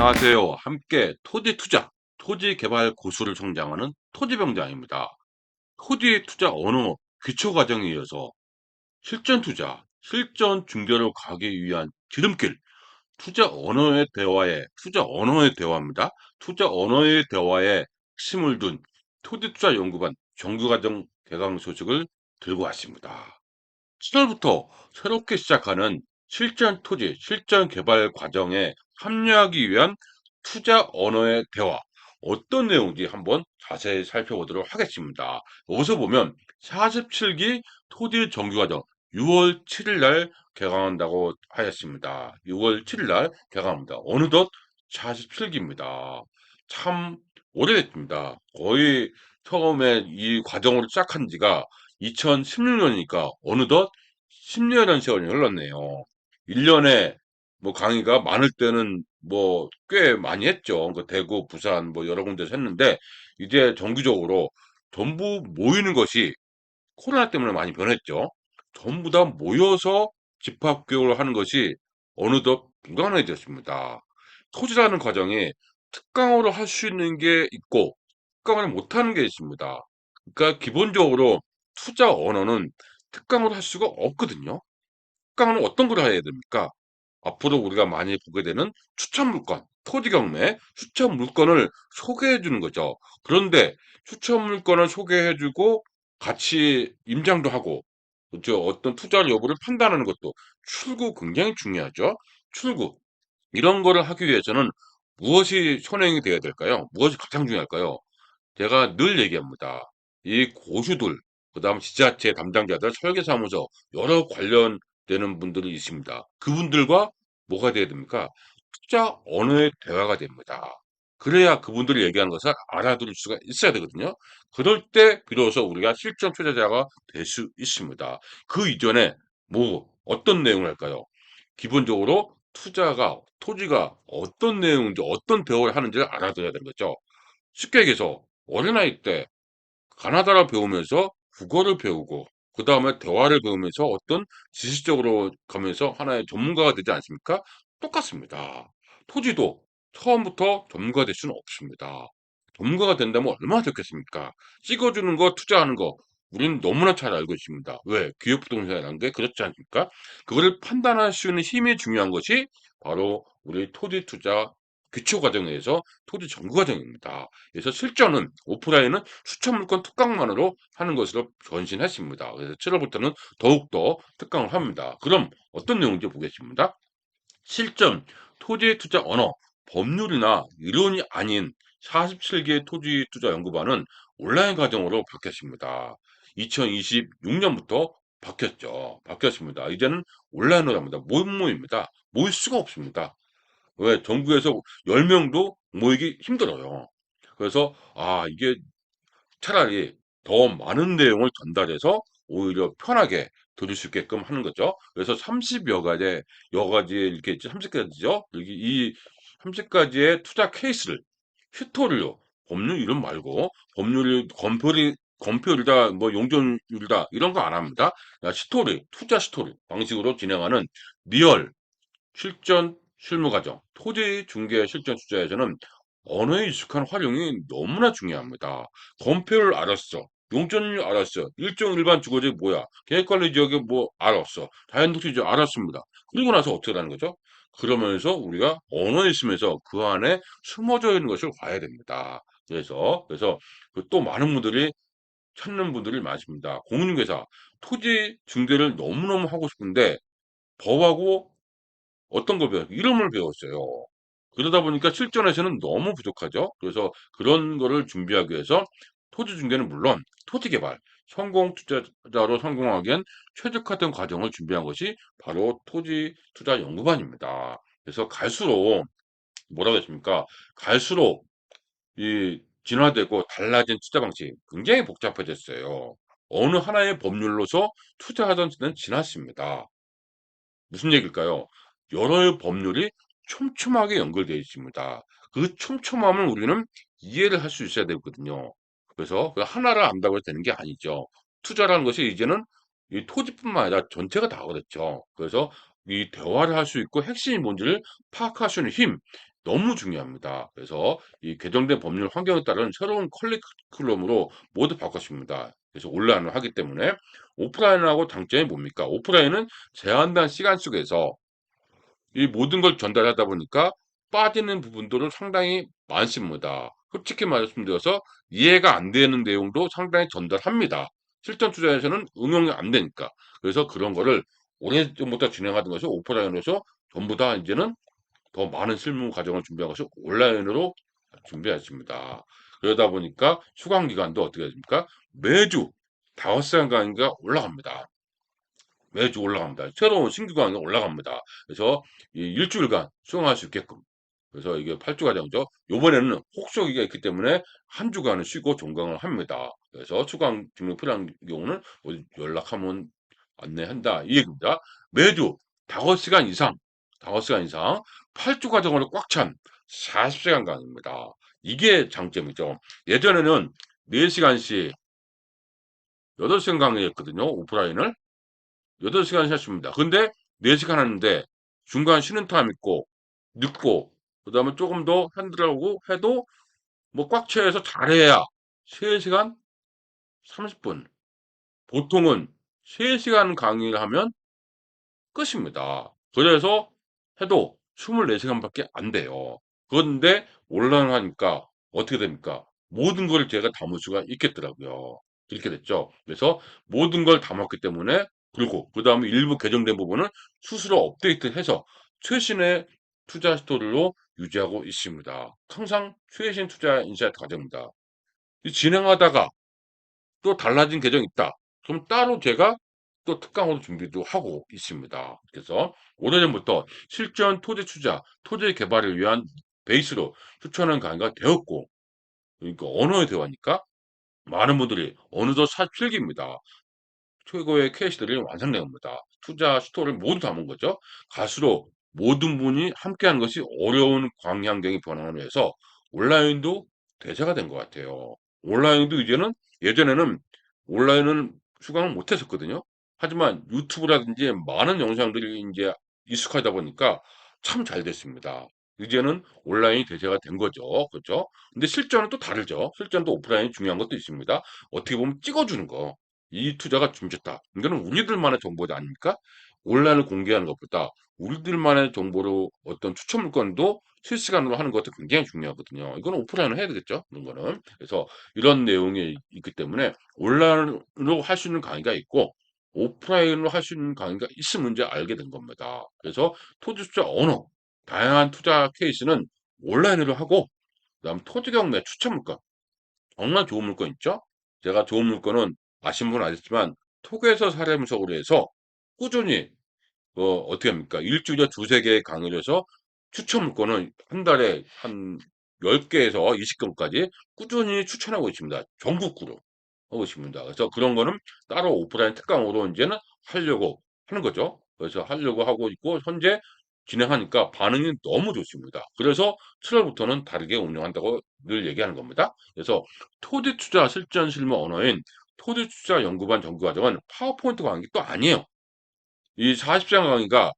안녕하세요. 함께 토지 투자, 토지 개발 고수를 성장하는 토지병장입니다. 토지 투자 언어 기초 과정에 이어서 실전 투자, 실전 중개로 가기 위한 지름길, 투자 언어의 대화입니다. 투자 언어의 대화에 핵심을 둔 토지 투자 연구반 정규과정 개강 소식을 들고 왔습니다. 7월부터 새롭게 시작하는 실전 토지, 실전 개발 과정에 참여하기 위한 투자 언어의 대화, 어떤 내용인지 한번 자세히 살펴보도록 하겠습니다. 여기서 보면 47기 토지 정규과정 6월 7일 날 개강한다고 하였습니다. 6월 7일 날 개강합니다. 어느덧 47기입니다. 참 오래됐습니다. 거의 처음에 이 과정을 시작한 지가 2016년이니까 어느덧 10년이라는 세월이 흘렀네요. 1년에 뭐 강의가 많을 때는 뭐 꽤 많이 했죠. 그 대구, 부산 뭐 여러 군데서 했는데 이제 정기적으로 전부 모이는 것이 코로나 때문에 많이 변했죠. 전부 다 모여서 집합 교육을 하는 것이 어느덧 불가능해졌습니다. 토지라는 과정이 특강으로 할 수 있는 게 있고 특강을 못하는 게 있습니다. 그러니까 기본적으로 투자 언어는 특강으로 할 수가 없거든요. 특강은 어떤 걸 해야 됩니까? 앞으로 우리가 많이 보게 되는 추천 물건, 토지 경매, 추천 물건을 소개해 주는 거죠. 그런데 추천 물건을 소개해 주고 같이 임장도 하고 그죠? 어떤 투자 여부를 판단하는 것도 출구 굉장히 중요하죠. 출구. 이런 거를 하기 위해서는 무엇이 선행이 돼야 될까요? 무엇이 가장 중요할까요? 제가 늘 얘기합니다. 이 고수들, 그다음 지자체 담당자들, 설계사무소 여러 관련되는 분들이 있습니다. 그분들과 뭐가 돼야 됩니까? 투자 언어의 대화가 됩니다. 그래야 그분들이 얘기하는 것을 알아들을 수가 있어야 되거든요. 그럴 때 비로소 우리가 실전 투자자가 될 수 있습니다. 그 이전에 뭐 어떤 내용을 할까요? 기본적으로 토지가 어떤 내용인지 어떤 대화를 하는지를 알아둬야 되는 거죠. 쉽게 얘기해서 어린아이 때 가나다라 배우면서 국어를 배우고 그다음에 대화를 배우면서 어떤 지식적으로 가면서 하나의 전문가가 되지 않습니까? 똑같습니다. 토지도 처음부터 전문가가 될 수는 없습니다. 전문가가 된다면 얼마나 좋겠습니까? 찍어주는 거, 투자하는 거 우리는 너무나 잘 알고 있습니다. 왜? 기업부동산이라는 게 그렇지 않습니까? 그거를 판단할 수 있는 힘이 중요한 것이 바로 우리 토지 투자 기초 과정에서 토지 정규 과정입니다. 그래서 실전은 오프라인은 추천 물건 특강만으로 하는 것으로 변신했습니다. 그래서 7월부터는 더욱더 특강을 합니다. 그럼 어떤 내용인지 보겠습니다. 실전, 토지 투자 언어, 법률이나 이론이 아닌 47개 토지 투자 연구반은 온라인 과정으로 바뀌었습니다. 2026년부터 바뀌었습니다. 이제는 온라인으로 합니다. 모임입니다. 모일 수가 없습니다. 왜? 전국에서 10명도 모이기 힘들어요. 그래서 이게 차라리 더 많은 내용을 전달해서 오히려 편하게 들을 수 있게끔 하는 거죠. 그래서 30여 가지 이렇게 있죠. 30가지죠. 여기 이 30가지의 투자 케이스를 튜토리얼, 법률 이름 말고 법률이 검표율이다, 뭐 용적률이다 이런 거 안 합니다. 투자 스토리 방식으로 진행하는 리얼 실전 실무 과정, 토지 중개 실전 투자에서는 언어에 익숙한 활용이 너무나 중요합니다. 건폐율 알았어. 용적률 알았어. 일종 일반 주거지 뭐야. 계획관리 지역에 뭐 알았어. 자연도시 지역 알았습니다. 그리고 나서 어떻게 하는 거죠? 그러면서 우리가 언어에 있으면서 그 안에 숨어져 있는 것을 봐야 됩니다. 그래서 그또 많은 분들이 찾는 분들이 많습니다. 공인중개사 토지 중개를 너무너무 하고 싶은데 법하고 어떤 걸 배워요? 이름을 배웠어요. 그러다 보니까 실전에서는 너무 부족하죠. 그래서 그런 거를 준비하기 위해서 토지 중개는 물론 토지 개발, 성공 투자자로 성공하기엔 최적화된 과정을 준비한 것이 바로 토지 투자 연구반입니다. 그래서 갈수록 뭐라고 했습니까? 갈수록 이 진화되고 달라진 투자 방식이 굉장히 복잡해졌어요. 어느 하나의 법률로서 투자하던 시대는 지났습니다. 무슨 얘기일까요? 여러 법률이 촘촘하게 연결되어 있습니다. 그 촘촘함을 우리는 이해를 할 수 있어야 되거든요. 그래서 그 하나를 안다고 해서 되는 게 아니죠. 투자라는 것이 이제는 이 토지뿐만 아니라 전체가 다 그렇죠. 그래서 이 대화를 할 수 있고 핵심이 뭔지를 파악할 수 있는 힘, 너무 중요합니다. 그래서 이 개정된 법률 환경에 따른 새로운 커리큘럼으로 모두 바꿨습니다. 그래서 온라인을 하기 때문에 오프라인하고 장점이 뭡니까? 오프라인은 제한된 시간 속에서 이 모든 걸 전달하다 보니까 빠지는 부분들은 상당히 많습니다. 솔직히 말씀드려서 이해가 안 되는 내용도 상당히 전달합니다. 실전 투자에서는 응용이 안 되니까. 그래서 그런 거를 오래전부터 진행하던 것이 오프라인에서 전부 다 이제는 더 많은 실무 과정을 준비한 것을 온라인으로 준비했습니다. 그러다 보니까 수강 기간도 어떻게 됩니까? 매주 5시간 강의가 올라갑니다. 매주 올라갑니다. 새로운 신규 강의가 올라갑니다. 그래서 이 일주일간 수강할 수 있게끔. 그래서 이게 8주 과정이죠. 요번에는 혹서기가 있기 때문에 한 주간은 쉬고 종강을 합니다. 그래서 수강 증명 필요한 경우는 연락하면 안내한다. 이 얘기입니다. 매주 5시간 이상, 5시간 이상 8주 과정으로 꽉 찬 40시간 강의입니다. 이게 장점이죠. 예전에는 4시간씩 8시간 강의였거든요. 오프라인을. 8시간 했습니다. 근데 4시간 하는데 중간 쉬는 타임 있고 늦고 그다음에 조금 더 한다고 해도 뭐 꽉 채워서 잘해야 3시간 30분. 보통은 3시간 강의를 하면 끝입니다. 그래서 해도 24시간밖에 안 돼요. 그런데 온라인 하니까 어떻게 됩니까? 모든 걸 제가 담을 수가 있겠더라고요. 이렇게 됐죠. 그래서 모든 걸 담았기 때문에 그리고 그다음에 일부 개정된 부분은 스스로 업데이트해서 최신의 투자 스토리로 유지하고 있습니다. 항상 최신 투자 인사이트 과정입니다. 진행하다가 또 달라진 계정이 있다. 그럼 따로 제가 또 특강으로 준비도 하고 있습니다. 그래서 오래전부터 실전 토지 투자, 토지 개발을 위한 베이스로 추천하는 강의가 되었고, 그러니까 언어의 대화니까 많은 분들이 어느덧 필기입니다. 최고의 케이스들이 완성된 겁니다. 투자 스토리를 모두 담은 거죠. 갈수록 모든 분이 함께하는 것이 어려운 광환경이 변화하면서 온라인도 대세가 된 것 같아요. 온라인도 이제는 예전에는 온라인은 수강을 못 했었거든요. 하지만 유튜브라든지 많은 영상들이 이제 익숙하다 보니까 참 잘 됐습니다. 이제는 온라인이 대세가 된 거죠. 그렇죠? 근데 실전은 또 다르죠. 실전도 오프라인이 중요한 것도 있습니다. 어떻게 보면 찍어주는 거. 이 투자가 줌졌다. 이거는 우리들만의 정보지 아닙니까? 온라인을 공개하는 것보다 우리들만의 정보로 어떤 추천 물건도 실시간으로 하는 것도 굉장히 중요하거든요. 이거는 오프라인으로 해야 되겠죠. 이런 거는. 그래서 이런 내용이 있기 때문에 온라인으로 할 수 있는 강의가 있고 오프라인으로 할 수 있는 강의가 있으면 이제 알게 된 겁니다. 그래서 토지 투자 언어, 다양한 투자 케이스는 온라인으로 하고 그다음 토지 경매 추천 물건 정말 좋은 물건 있죠? 제가 좋은 물건은 아시는 분은 아시지만 톡에서 사례분석으로 해서 꾸준히 어떻게 합니까? 일주일에 두세 개의 강의를 해서 추천 물건은 한 달에 한 10개에서 20건까지 꾸준히 추천하고 있습니다. 전국구로 하고 있습니다. 그래서 그런 거는 따로 오프라인 특강으로 이제는 하려고 하는 거죠. 그래서 하려고 하고 있고 현재 진행하니까 반응이 너무 좋습니다. 그래서 7월부터는 다르게 운영한다고 늘 얘기하는 겁니다. 그래서 토지 투자 실전 실무 언어인 토지 투자 연구반 정규과정은 파워포인트 강의 또 아니에요. 이 40시간 강의가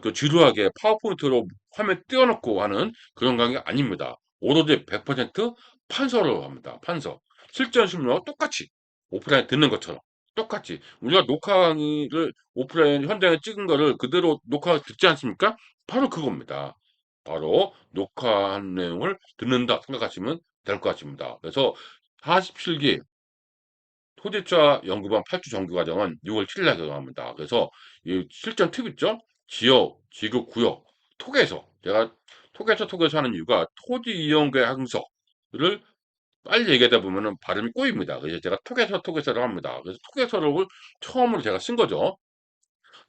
그 지루하게 파워포인트로 화면 띄워놓고 하는 그런 강의가 아닙니다. 오로지 100% 판서로 합니다. 판서. 실전 실무와 똑같이 오프라인 듣는 것처럼 똑같이 우리가 녹화 강의를 오프라인 현장에 찍은 거를 그대로 녹화 듣지 않습니까? 바로 그겁니다. 바로 녹화한 내용을 듣는다 생각하시면 될 것 같습니다. 그래서 47기 토지투자 연구반 8주 정규과정은 6월 7일 날 개강합니다. 그래서 이 실전 팁 있죠? 지역, 지구, 구역, 톡에서 제가 톡에서 하는 이유가 토지 이용 계획 항서를 빨리 얘기하다 보면은 발음이 꼬입니다. 그래서 제가 톡에서를 합니다. 그래서 톡에서를 처음으로 제가 쓴 거죠.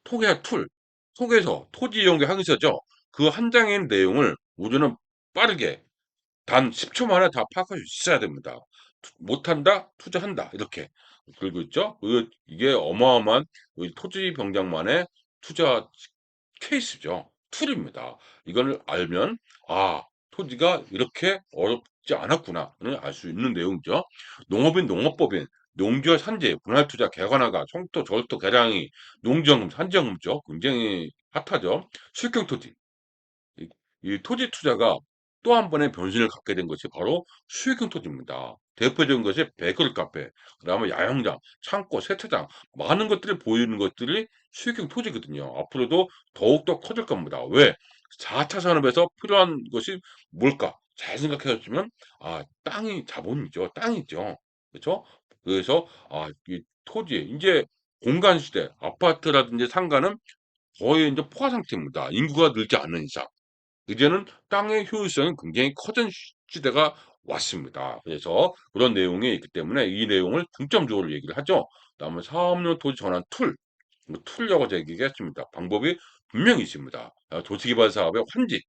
톡의 툴, 톡에서 토지 이용 계획 항서죠. 그 한 장의 내용을 우리는 빠르게 단 10초 만에 다 파악할 수 있어야 됩니다. 못한다? 투자한다. 이렇게 그리고 있죠. 이게 어마어마한 토지 병장만의 투자 케이스죠. 툴입니다. 이걸 알면 아 토지가 이렇게 어렵지 않았구나를 알 수 있는 내용이죠. 농업인 농업법인 농지와 산지, 분할투자, 개관화가, 청토, 절토, 개량이, 농지연금, 산지연금죠. 굉장히 핫하죠. 실경토지. 이 토지 투자가 또 한 번의 변신을 갖게 된 것이 바로 수익형 토지입니다. 대표적인 것이 베이커리 카페, 그다음에 야영장, 창고, 세차장 많은 것들이 보이는 것들이 수익형 토지거든요. 앞으로도 더욱더 커질 겁니다. 왜? 4차 산업에서 필요한 것이 뭘까? 잘 생각해 보시면 땅이 자본이죠. 땅이죠. 그렇죠? 그래서 이 토지 인제 공간 시대, 아파트라든지 상가는 거의 인제 포화 상태입니다. 인구가 늘지 않는 이상. 이제는 땅의 효율성이 굉장히 커진 시대가 왔습니다. 그래서 그런 내용이 있기 때문에 이 내용을 중점적으로 얘기를 하죠. 그다음에 사업용 토지 전환 툴, 툴이라고 제가 얘기했습니다. 방법이 분명히 있습니다. 도시개발 사업의 환지,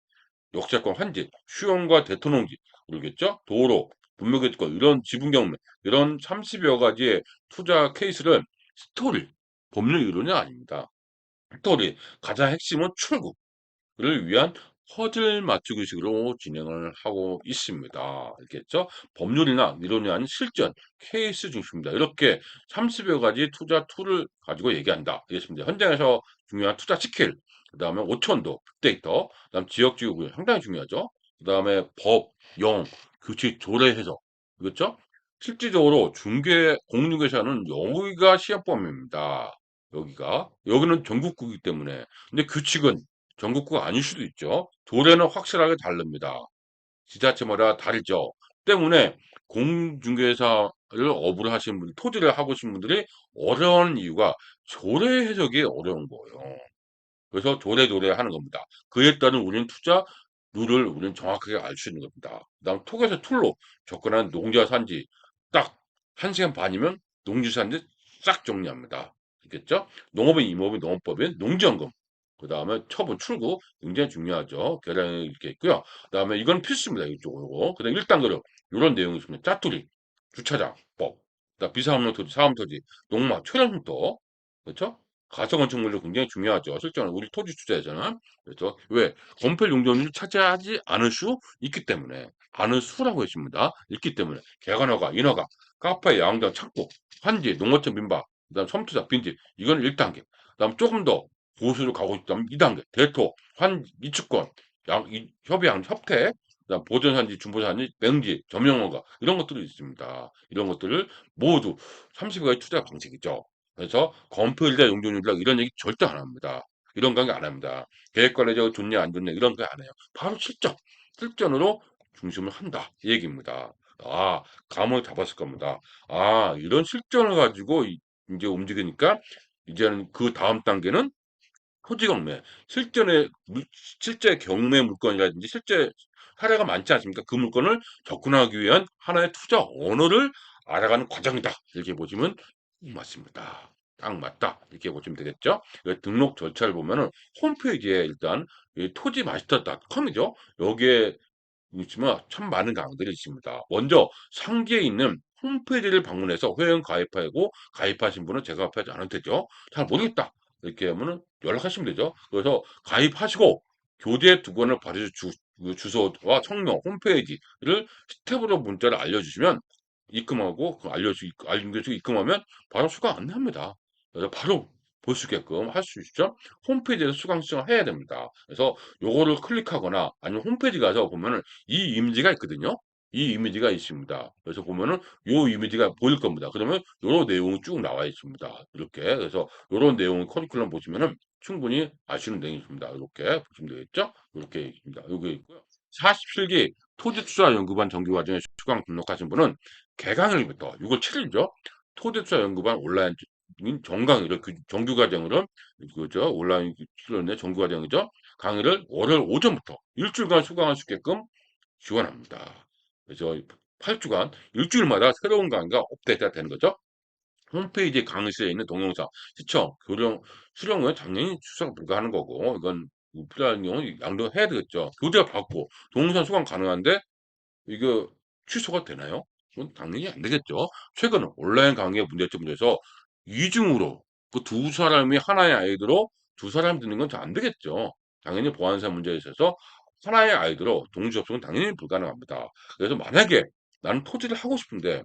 역세권 환지, 수용과 대토농지, 모르겠죠? 도로, 분묘기지권 이런 지분 경매 이런 30여 가지의 투자 케이스를 스토리, 법률 이론이 아닙니다. 스토리, 가장 핵심은 출구. 를 위한 퍼즐 맞추기식으로 진행을 하고 있습니다. 알겠죠? 법률이나 이론이 아닌 실전, 케이스 중심입니다. 이렇게 30여 가지 투자 툴을 가지고 얘기한다. 알겠습니다. 현장에서 중요한 투자 스킬, 그 다음에 오천도, 빅데이터, 그 다음 지역지구 상당히 중요하죠. 그 다음에 법, 영, 규칙, 조례 해석. 그렇죠? 실질적으로 공중개사는 여기가 시행범위입니다. 여기는 전국구이기 때문에. 근데 규칙은 전국구가 아닐 수도 있죠. 조례는 확실하게 다릅니다. 지자체마다 다르죠. 때문에 공중개사를 업으로 하시는 분, 토지를 하고 계신 분들이 어려운 이유가 조례 해석이 어려운 거예요. 그래서 조례조례 하는 겁니다. 그에 따른 우리는 투자 룰을 우리는 정확하게 알 수 있는 겁니다. 그다음 톡에서 툴로 접근한 농자 산지 딱 1시간 반이면 농지 산지 싹 정리합니다. 알겠죠? 농업인 임업인 농업법인 농지연금 그다음에 처분 출구 굉장히 중요하죠. 계량이 이렇게 있고요. 그다음에 이건 필수입니다. 이쪽으로. 그다음 1단계로 이런 내용이 있습니다. 짜투리, 주차장법, 그다음 비사업용 토지, 사업 토지, 농막, 초량도 그렇죠? 가처건축물도 굉장히 중요하죠. 실제로 우리 토지 투자에서는. 그래서 왜? 건폐 용적률을 차지하지 않을 수 있기 때문에. 않을 수라고 했습니다. 있기 때문에. 개간허가, 인허가, 카페, 야영장, 창고, 환지, 농어촌 민박, 그다음 섬투자, 빈집. 이건 1단계. 그다음 조금 더 보수로 가고 있다면 2단계. 대토, 이주권, 협양, 협택, 그다음 보전산지, 중보산지, 맹지, 점용허가 이런 것들이 있습니다. 이런 것들을 모두 30가지 투자 방식이죠. 그래서 건폐율이다 용적률이다 이런 얘기 절대 안 합니다. 이런 관계 안 합니다. 계획관리적으로 좋냐 안 좋냐 이런 거 안 해요. 바로 실전, 실전으로 중심을 한다 이 얘기입니다. 감을 잡았을 겁니다. 이런 실전을 가지고 이제 움직이니까 이제는 그 다음 단계는 토지 경매, 실제 경매 물건이라든지 실제 사례가 많지 않습니까? 그 물건을 접근하기 위한 하나의 투자 언어를 알아가는 과정이다. 이렇게 보시면 맞습니다. 딱 맞다. 이렇게 보시면 되겠죠? 등록 절차를 보면은 홈페이지에 일단 토지마스터.com이죠. 여기에 있지만 참 많은 강의들이 있습니다. 먼저 상기에 있는 홈페이지를 방문해서 회원 가입하고 가입하신 분은 제가 가입하지 않아도 되죠. 잘 모르겠다. 이렇게 하면은 연락하시면 되죠. 그래서 가입하시고 교재 두 권을 그 주소와 성명, 홈페이지를 스텝으로 문자를 알려주시면 입금하고 알려주고 입금하면 바로 수강 안내합니다. 그래서 바로 볼 수 있게끔 할 수 있죠. 홈페이지에서 수강 신청을 해야 됩니다. 그래서 요거를 클릭하거나 아니면 홈페이지 가서 보면은 이 이미지가 있거든요. 이 이미지가 있습니다. 그래서 보면은 요 이미지가 보일 겁니다. 그러면 요런 내용이 쭉 나와 있습니다. 이렇게. 그래서 요런 내용 커리큘럼 보시면은 충분히 아시는 내용이 있습니다. 이렇게 보시면 되겠죠? 이렇게 있습니다. 요게 있고요. 47기 토지투자연구반 정규과정에 수강 등록하신 분은 개강일부터 6월 7일이죠. 토지투자연구반 온라인 정강의를 정규과정으로 그죠 온라인 수련의 정규과정이죠. 강의를 월요일 오전부터 일주일간 수강할 수 있게끔 지원합니다. 그래서 8주간 일주일마다 새로운 강의가 업데이트가 되는 거죠. 홈페이지 강의실에 있는 동영상, 시청, 수령은 당연히 수강 불가하는 거고 이건 필요한 경우는 양도해야 되겠죠. 교재 받고 동영상 수강 가능한데 이거 취소가 되나요? 그건 당연히 안 되겠죠. 최근 온라인 강의의 문제점에서 이중으로 그 두 사람이 하나의 아이디로 두 사람이 듣는 건 잘 안 되겠죠. 당연히 보안상 문제에 있어서 하나의 아이디로 동시 접속은 당연히 불가능합니다. 그래서 만약에 나는 토지를 하고 싶은데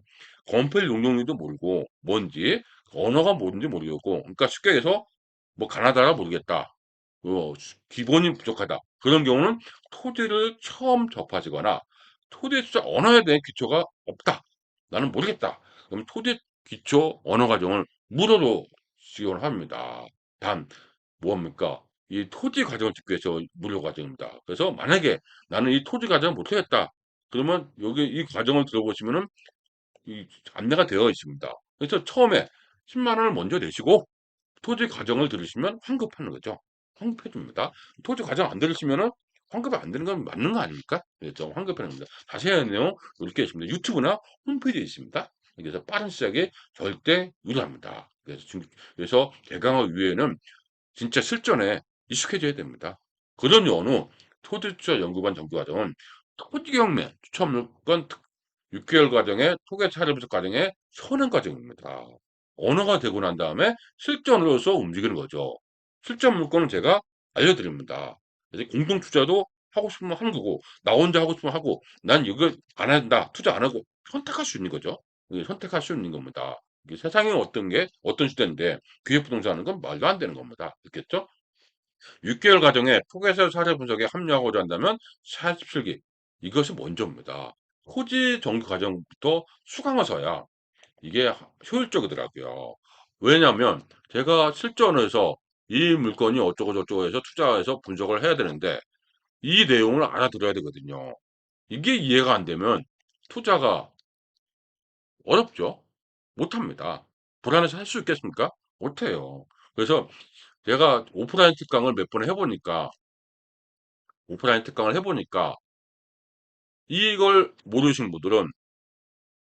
건폐율 용적률도 모르고 뭔지 언어가 뭔지 모르겠고 그러니까 쉽게 해서 뭐 가나다라 모르겠다. 기본이 부족하다. 그런 경우는 토지를 처음 접하시거나 토지 투자 언어에 대한 기초가 없다. 나는 모르겠다. 그럼 토지 기초 언어 과정을 무료로 지원을 합니다. 단, 뭐합니까? 이 토지 과정을 듣기 위해서 무료 과정입니다. 그래서 만약에 나는 이 토지 과정을 못하겠다. 그러면 여기 이 과정을 들어보시면은 이 안내가 되어 있습니다. 그래서 처음에 10만 원을 먼저 내시고 토지 과정을 들으시면 환급하는 거죠. 환급해 줍니다. 토지 과정 안 들으시면은 환급이 안 되는 건 맞는 거 아닙니까? 그래서 환급하는 겁니다. 자세한 내용 이렇게 있습니다. 유튜브나 홈페이지에 있습니다. 그래서 빠른 시작이 절대 유리합니다. 그래서 대강호 위에는 진짜 실전에 익숙해져야 됩니다. 그런 연후 토지투자 연구반 정규과정은 토지경매 추천물건 6개월 과정의 토계 차례 분석 과정의 선행 과정입니다. 언어가 되고 난 다음에 실전으로서 움직이는 거죠. 실전 물건은 제가 알려드립니다. 그래서 공동 투자도 하고 싶으면 하는 거고, 나 혼자 하고 싶으면 하고, 난 이거 안 한다, 투자 안 하고 선택할 수 있는 거죠. 선택할 수 있는 겁니다. 세상에 어떤 시대인데 기획부동산 하는 건 말도 안 되는 겁니다. 그렇겠죠? 6개월 과정에 토계세 사례 분석에 합류하고자 한다면 47기 이것이 먼저입니다. 토지 정기 과정부터 수강을 서야 이게 효율적이더라고요. 왜냐하면 제가 실전에서 이 물건이 어쩌고 저쩌고 해서 투자해서 분석을 해야 되는데 이 내용을 알아들어야 되거든요. 이게 이해가 안 되면 투자가 어렵죠. 못합니다. 불안해서 할 수 있겠습니까? 못해요. 그래서 제가 오프라인 특강을 해보니까 이걸 모르시는 분들은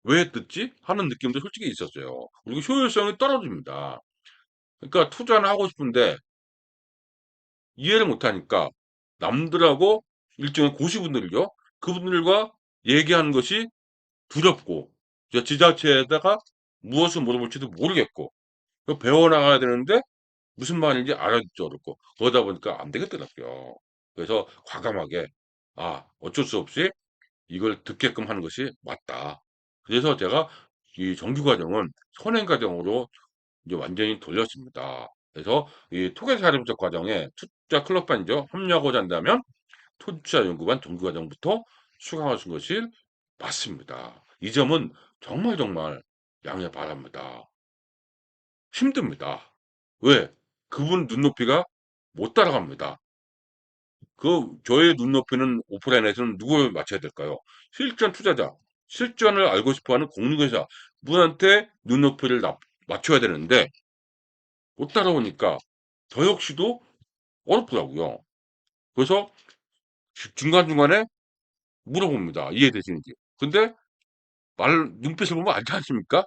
왜 듣지? 하는 느낌도 솔직히 있었어요. 그리고 효율성이 떨어집니다. 그러니까 투자는 하고 싶은데 이해를 못하니까 남들하고 일종의 고시분들이죠. 그분들과 얘기하는 것이 두렵고 지자체에다가 무엇을 물어볼지도 모르겠고 배워나가야 되는데 무슨 말인지 알아듣지 어렵고 그러다 보니까 안 되겠더라고요. 그래서 과감하게 어쩔 수 없이 이걸 듣게끔 하는 것이 맞다. 그래서 제가 이 정규 과정은 선행 과정으로 이제 완전히 돌렸습니다. 그래서 이 토계사립적 과정에 투자 클럽반이죠. 합류하고자 한다면 토지투자 연구반 정규 과정부터 수강하신 것이 맞습니다. 이 점은 정말 양해 바랍니다. 힘듭니다. 왜? 그분 눈높이가 못 따라갑니다. 저의 눈높이는 오프라인에서는 누굴 맞춰야 될까요? 실전 투자자, 실전을 알고 싶어하는 공유회사 분한테 눈높이를 맞춰야 되는데 못 따라오니까 저 역시도 어렵더라고요. 그래서 중간중간에 물어봅니다. 이해되시는지. 근데 눈빛을 보면 알지 않습니까?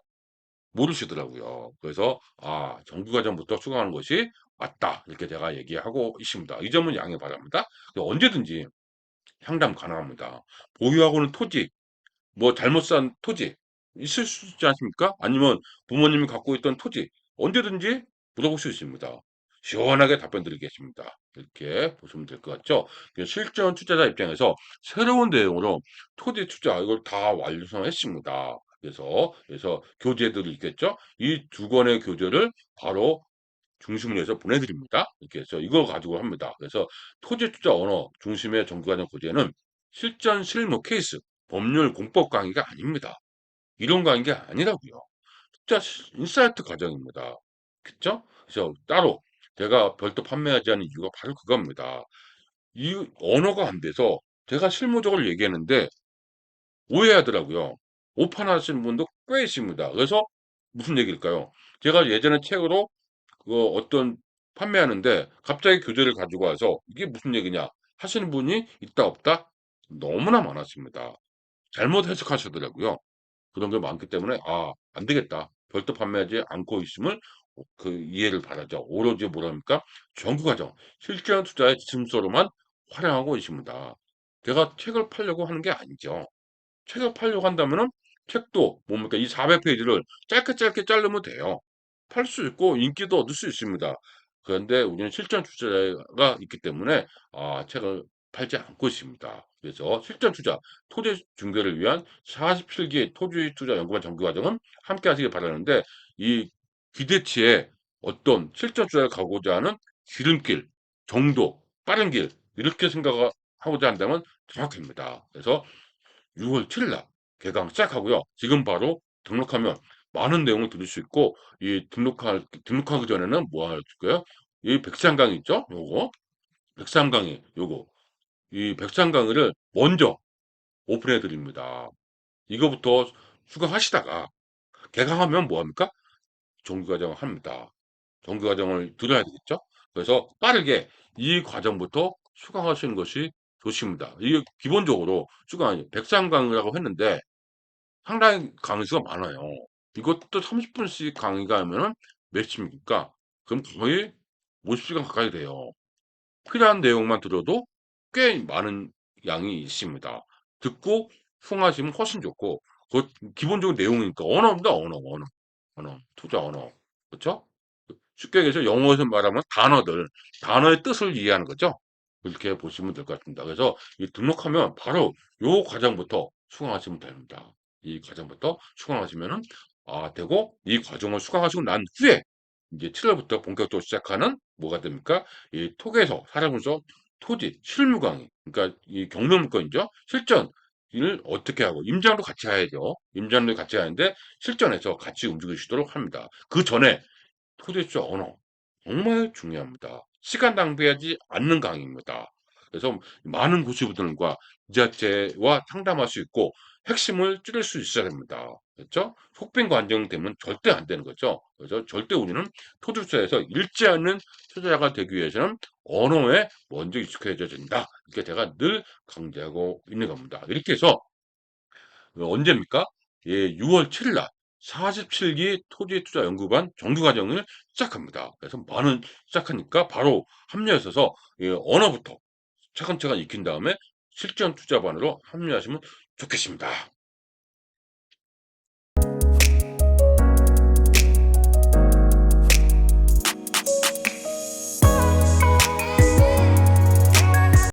모르시더라고요. 그래서 정규과정부터 수강하는 것이 맞다. 이렇게 제가 얘기하고 있습니다. 이 점은 양해 바랍니다. 언제든지 상담 가능합니다. 보유하고는 토지, 뭐 잘못 산 토지 있을 수 있지 않습니까? 아니면 부모님이 갖고 있던 토지 언제든지 물어볼 수 있습니다. 시원하게 답변 드리겠습니다. 이렇게 보시면 될 것 같죠? 실전 투자자 입장에서 새로운 내용으로 토지 투자 이걸 다 완성했습니다. 그래서 교재들이 있겠죠? 이 두 권의 교재를 바로 중심으로 해서 보내드립니다. 이렇게 해서 이거 가지고 합니다. 그래서 토지 투자 언어 중심의 정규과정 교재는 실전 실무 케이스, 법률 공법 강의가 아닙니다. 이런 강의가 아니라고요. 투자 인사이트 과정입니다. 그쵸? 그래서 따로 제가 별도 판매하지 않은 이유가 바로 그겁니다. 이 언어가 안 돼서 제가 실무적으로 얘기하는데 오해하더라고요. 오판하시는 분도 꽤 있습니다. 그래서 무슨 얘기일까요? 제가 예전에 책으로 어떤 판매하는데 갑자기 교재를 가지고 와서 이게 무슨 얘기냐 하시는 분이 있다 없다 너무나 많았습니다. 잘못 해석하시더라고요. 그런 게 많기 때문에 안 되겠다. 별도 판매하지 않고 있음을 이해를 바라죠. 오로지 뭐랍니까? 정규 과정, 실전 투자의 지침서로만 활용하고 있습니다. 제가 책을 팔려고 하는 게 아니죠. 책을 팔려고 한다면은 책도 뭡니까? 이 400페이지를 짧게 자르면 돼요. 팔 수 있고 인기도 얻을 수 있습니다. 그런데 우리는 실전 투자가 있기 때문에 책을 팔지 않고 있습니다. 그래서 실전 투자, 토지 중개를 위한 47기 토지 투자 연구반 정규 과정은 함께 하시길 바라는데 이 기대치에 어떤 실전 투자를 가고자 하는 지름길 정도, 빠른 길 이렇게 생각을 하고자 한다면 정확합니다. 그래서 6월 7일 날 개강 시작하고요. 지금 바로 등록하면 많은 내용을 들을 수 있고 이 등록하기 전에는 뭐 할 거예요? 이 백상 강의 있죠? 요거 백상 강의 요거 이 백상 강의를 먼저 오픈해 드립니다. 이거부터 수강하시다가 개강하면 뭐 합니까? 정규과정을 합니다. 정규과정을 들어야 되겠죠? 그래서 빠르게 이 과정부터 수강하시는 것이 좋습니다. 이게 기본적으로 수강 백상 강의라고 했는데 상당히 강의 수가 많아요. 이것도 30분씩 강의가 하면은 몇 시입니까? 그럼 거의 50시간 가까이 돼요. 필요한 내용만 들어도 꽤 많은 양이 있습니다. 듣고 수강하시면 훨씬 좋고, 그 기본적인 내용이니까 언어입니다. 언어, 투자 언어. 그렇죠? 쉽게 얘기해서 영어에서 말하면 단어의 뜻을 이해하는 거죠. 그렇게 보시면 될 것 같습니다. 그래서 이 등록하면 바로 요 과정부터 수강하시면 됩니다. 이 과정부터 수강하시면은 되고 이 과정을 수강하시고 난 후에 이제 7월부터 본격적으로 시작하는 뭐가 됩니까? 이 톡에서 사람으로서 토지 실무 강의, 그러니까 이 경매 물건이죠. 실전을 어떻게 하고 임장도 같이 해야죠. 임장도 같이 하는데 실전에서 같이 움직이시도록 합니다. 그 전에 토대주 언어 정말 중요합니다. 시간 낭비하지 않는 강의입니다. 그래서 많은 고수분들과 지자체와 상담할 수 있고 핵심을 찌를 수 있어야 됩니다. 그렇죠? 속빈 관정되면 절대 안 되는 거죠. 그래서 절대 우리는 토주사에서 읽지 않는 투자자가 되기 위해서는 언어에 먼저 익숙해져야 된다. 이렇게 제가 늘 강조하고 있는 겁니다. 이렇게 해서 언제입니까? 예, 6월 7일 날 47기 토지투자연구반 정규과정을 시작합니다. 그래서 많은 시작하니까 바로 합류하셔서 예, 언어부터 차근차근 익힌 다음에 실전 투자반으로 합류하시면 좋겠습니다.